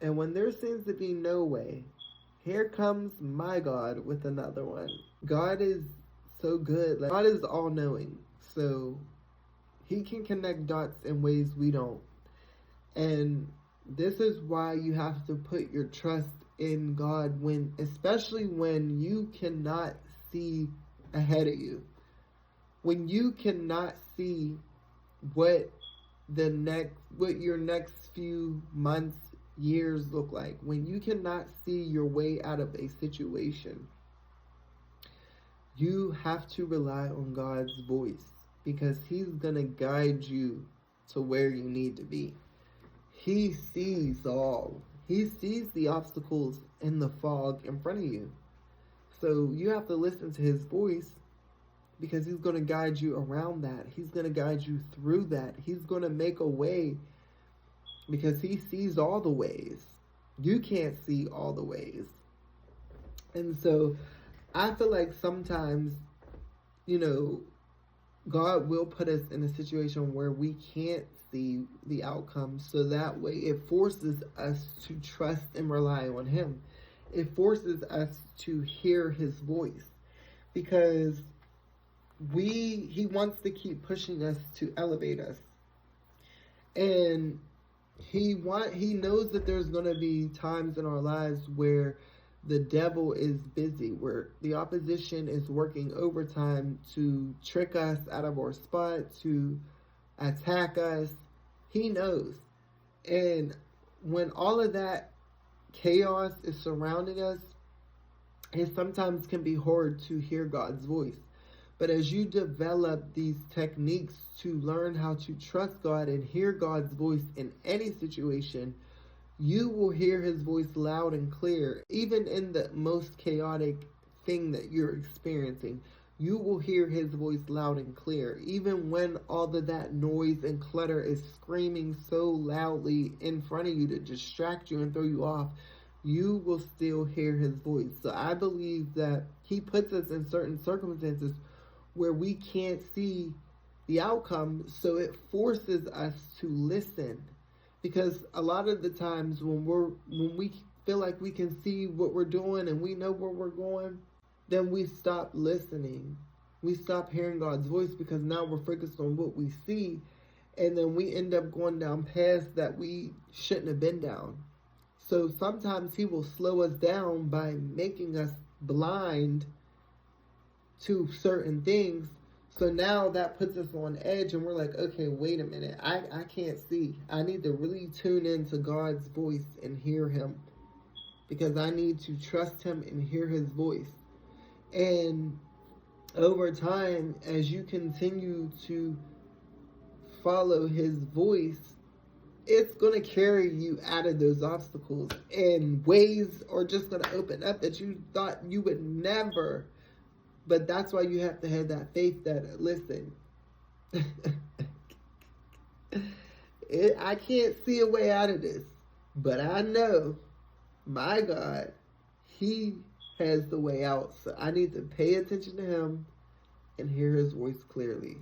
And when there seems to be no way, here comes my God with another one. God is so good. Like, God is all knowing. So he can connect dots in ways we don't. And this is why you have to put your trust in God when, especially when you cannot see ahead of you. When you cannot see what what your next few months, years look like, when you cannot see your way out of a situation, you have to rely on God's voice because he's going to guide you to where you need to be. He sees all. He sees the obstacles in the fog in front of you. So you have to listen to his voice because he's going to guide you around that. He's going to guide you through that. He's going to make a way because he sees all the ways. You can't see all the ways. And so I feel like sometimes, you know, God will put us in a situation where we can't see the outcome. So that way it forces us to trust and rely on him. It forces us to hear his voice because he wants to keep pushing us to elevate us. And he knows that there's going to be times in our lives where the devil is busy, where the opposition is working overtime to trick us out of our spot, to attack us. He knows. And when all of that chaos is surrounding us, it sometimes can be hard to hear God's voice. But as you develop these techniques to learn how to trust God and hear God's voice in any situation, you will hear his voice loud and clear. Even in the most chaotic thing that you're experiencing, you will hear his voice loud and clear. Even when all of that noise and clutter is screaming so loudly in front of you to distract you and throw you off, you will still hear his voice. So I believe that he puts us in certain circumstances where we can't see the outcome, so it forces us to listen. Because a lot of the times when we feel like we can see what we're doing and we know where we're going, then we stop listening. We stop hearing God's voice because now we're focused on what we see, and then we end up going down paths that we shouldn't have been down. So sometimes he will slow us down by making us blind to certain things. So now that puts us on edge and we're like, okay, wait a minute. I can't see. I need to really tune into God's voice and hear him because I need to trust him and hear his voice. And over time, as you continue to follow his voice, it's going to carry you out of those obstacles, and ways are just going to open up that you thought you would never. But that's why you have to have that faith that, listen, I can't see a way out of this, but I know my God, he has the way out. So I need to pay attention to him and hear his voice clearly.